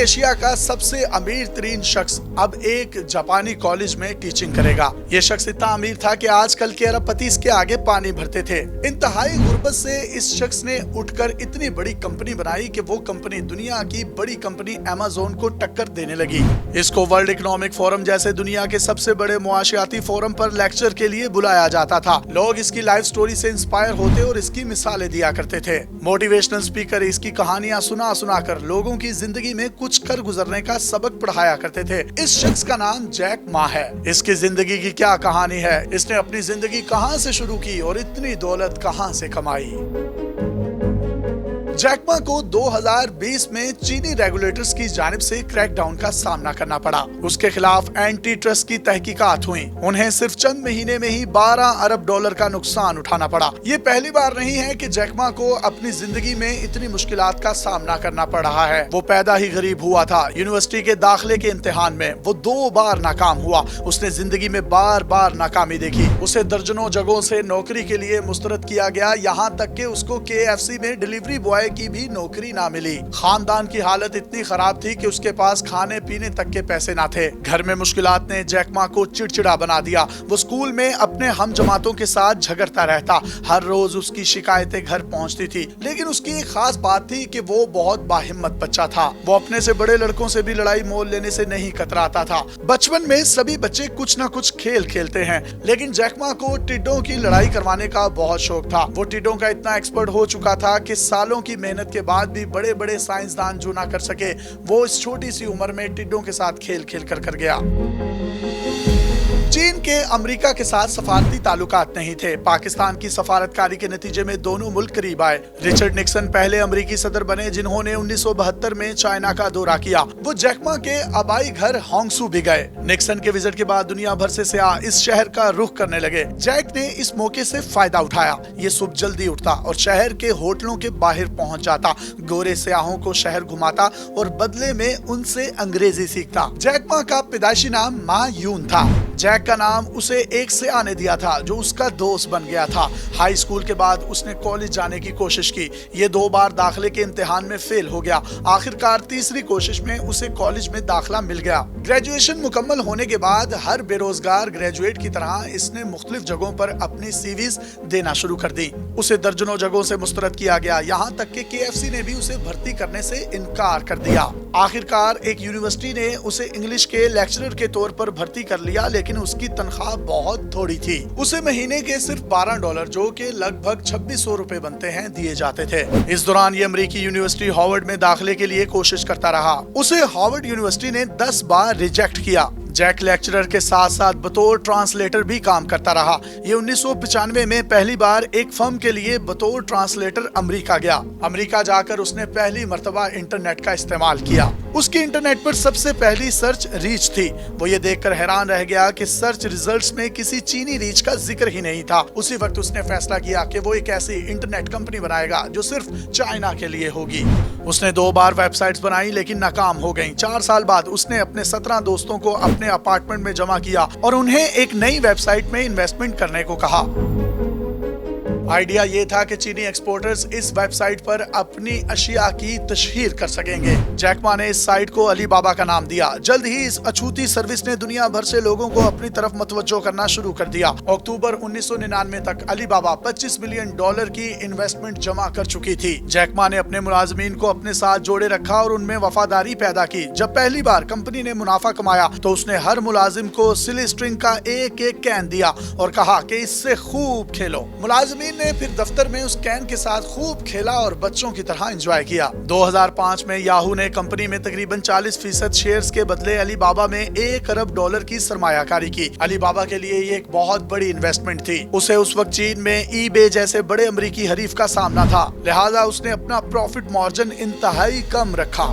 Asia کا سب سے امیر ترین شخص اب ایک جاپانی کالج میں ٹیچنگ کرے گا۔ یہ شخص اتنا امیر تھا کہ آج کل کے ارب پتی اس کے آگے پانی بھرتے تھے۔ انتہائی غربت سے اس شخص نے اٹھ کر اتنی بڑی کمپنی بنائی کہ وہ کمپنی دنیا کی بڑی کمپنی ایمیزون کو ٹکر دینے لگی۔ اس کو ورلڈ اکنامک فورم جیسے دنیا کے سب سے بڑے معاشیاتی فورم پر لیکچر کے لیے بلایا جاتا تھا۔ لوگ اس کی لائف سٹوری سے انسپائر ہوتے اور اس کی مثالیں دیا کرتے تھے۔ موٹیویشنل اسپیکر اس کی کہانیاں سنا کر لوگوں کی زندگی میں کچھ کر گزرنے کا سبق پڑھایا کرتے تھے۔ اس شخص کا نام جیک ما ہے۔ اس کی زندگی کی کیا کہانی ہے؟ اس نے اپنی زندگی کہاں سے شروع کی اور اتنی دولت کہاں سے کمائی؟ جیک ما کو 2020 میں چینی ریگولیٹرز کی جانب سے کریک ڈاؤن کا سامنا کرنا پڑا۔ اس کے خلاف اینٹی ٹرسٹ کی تحقیقات ہوئیں۔ انہیں صرف چند مہینے میں ہی 12 ارب ڈالر کا نقصان اٹھانا پڑا۔ یہ پہلی بار نہیں ہے کہ جیک ما کو اپنی زندگی میں اتنی مشکلات کا سامنا کرنا پڑ رہا ہے۔ وہ پیدا ہی غریب ہوا تھا۔ یونیورسٹی کے داخلے کے امتحان میں وہ 2 بار ناکام ہوا۔ اس نے زندگی میں بار ناکامی دیکھی۔ اسے درجنوں جگہوں سے نوکری کے لیے مسترد کیا گیا، یہاں تک کہ اس کو KFC میں ڈیلیوری بوائے کی بھی نوکری نہ ملی۔ خاندان کی حالت اتنی خراب تھی کہ اس کے پاس کھانے پینے تک کے پیسے نہ تھے۔ گھر میں مشکلات نے جیک ما کو چڑچڑا بنا دیا۔ وہ اسکول میں اپنے ہم جماعتوں کے ساتھ جھگڑتا رہتا۔ ہر روز اس کی شکایتیں گھر پہنچتی تھی، لیکن اس کی ایک خاص بات تھی کہ وہ بہت باہمت بچہ تھا۔ وہ اپنے سے بڑے لڑکوں سے بھی لڑائی مول لینے سے نہیں کتراتا تھا۔ بچپن میں سبھی بچے کچھ نہ کچھ کھیل کھیلتے ہیں، لیکن جیک ما کو ٹڈوں کی لڑائی کروانے کا بہت شوق تھا۔ وہ ٹڈوں کا اتنا ایکسپرٹ ہو چکا تھا کہ سالوں کی محنت کے بعد بھی بڑے سائنسدان جو نہ کر سکے، وہ اس چھوٹی سی عمر میں ٹڈوں کے ساتھ کھیل کر گیا۔ چین کے امریکہ کے ساتھ سفارتی تعلقات نہیں تھے۔ پاکستان کی سفارتکاری کے نتیجے میں دونوں ملک قریب آئے۔ رچرڈ نکسن پہلے امریکی صدر بنے جنہوں نے 1972 میں چائنا کا دورہ کیا۔ وہ جیک ما کے آبائی گھر ہانگسو بھی گئے۔ نکسن کے وزٹ کے بعد دنیا بھر سے سیاح اس شہر کا رخ کرنے لگے۔ جیک نے اس موقع سے فائدہ اٹھایا۔ یہ صبح جلدی اٹھتا اور شہر کے ہوٹلوں کے باہر پہنچ جاتا، گورے سیاحوں کو شہر گھماتا اور بدلے میں ان سے انگریزی سیکھتا۔ جیک ما کا پیدائشی نام ما یون تھا۔ جیک کا نام اسے ایک سیاح نے دیا تھا جو اس کا دوست بن گیا تھا۔ ہائی اسکول کے بعد اس نے کالج جانے کی کوشش کی۔ یہ 2 بار داخلے کے امتحان میں فیل ہو گیا۔ آخرکار تیسری کوشش میں اسے کالج میں داخلہ مل گیا۔ گریجویشن مکمل ہونے کے بعد ہر بے روزگار گریجویٹ کی طرح اس نے مختلف جگہوں پر اپنی CVs دینا شروع کر دی۔ اسے درجنوں جگہوں سے مسترد کیا گیا، یہاں تک کہ KFC نے بھی اسے بھرتی کرنے سے انکار کر دیا۔ آخرکار ایک یونیورسٹی نے اسے انگلش کے لیکچرر کے طور پر بھرتی کر لیا، لیکن اس کی تنخواہ بہت تھوڑی تھی۔ اسے مہینے کے صرف 12 ڈالر جو کہ لگ بھگ 2600 روپے بنتے ہیں دیے جاتے تھے۔ اس دوران یہ امریکی یونیورسٹی ہارورڈ میں داخلے کے لیے کوشش کرتا رہا۔ اسے ہارورڈ یونیورسٹی نے 10 بار ریجیکٹ کیا۔ جیک لیکچرر کے ساتھ ساتھ بطور ٹرانسلیٹر بھی کام کرتا رہا۔ یہ 1995 میں پہلی بار ایک فرم کے لیے بطور ٹرانسلیٹر امریکہ گیا۔ امریکہ جا کر اس نے پہلی مرتبہ انٹرنیٹ کا استعمال کیا۔ اس کی انٹرنیٹ پر سب سے پہلی سرچ ریچ تھی۔ وہ یہ دیکھ کر حیران رہ گیا کہ سرچ ریزلٹس میں کسی چینی ریچ کا ذکر ہی نہیں تھا۔ اسی وقت اس نے فیصلہ کیا کہ وہ ایک ایسی انٹرنیٹ کمپنی بنائے گا جو صرف چائنا کے لیے ہوگی۔ اس نے 2 بار ویب سائٹس بنائی لیکن ناکام ہو گئیں۔ 4 سال بعد اس نے اپنے 17 دوستوں کو اپنے اپارٹمنٹ میں جمع کیا اور انہیں ایک نئی ویب سائٹ میں انویسٹمنٹ کرنے کو کہا۔ آئیڈیا یہ تھا کہ چینی ایکسپورٹرز اس ویب سائٹ پر اپنی اشیاء کی تشہیر کر سکیں گے۔ جیک ما نے اس سائٹ کو علی بابا کا نام دیا۔ جلد ہی اس اچھوتی سروس نے دنیا بھر سے لوگوں کو اپنی طرف متوجہ کرنا شروع کر دیا۔ اکتوبر 1999 تک علی بابا $25 ملین کی انویسٹمنٹ جمع کر چکی تھی۔ جیک ما نے اپنے ملازمین کو اپنے ساتھ جوڑے رکھا اور ان میں وفاداری پیدا کی۔ جب پہلی بار کمپنی نے منافع کمایا تو اس نے ہر ملازم کو سلی سٹرنگ کا ایک کین دیا اور کہا کہ اس سے خوب کھیلو۔ ملازمین نے پھر دفتر میں اس کین کے ساتھ خوب کھیلا اور بچوں کی طرح انجوائے کیا۔ 2005 میں یاہو نے کمپنی میں تقریباً 40% شیئرز کے بدلے علی بابا میں $1 ارب کی سرمایہ کاری کی۔ علی بابا کے لیے یہ ایک بہت بڑی انویسٹمنٹ تھی۔ اسے اس وقت چین میں ای بے جیسے بڑے امریکی حریف کا سامنا تھا، لہٰذا اس نے اپنا پروفٹ مارجن انتہائی کم رکھا۔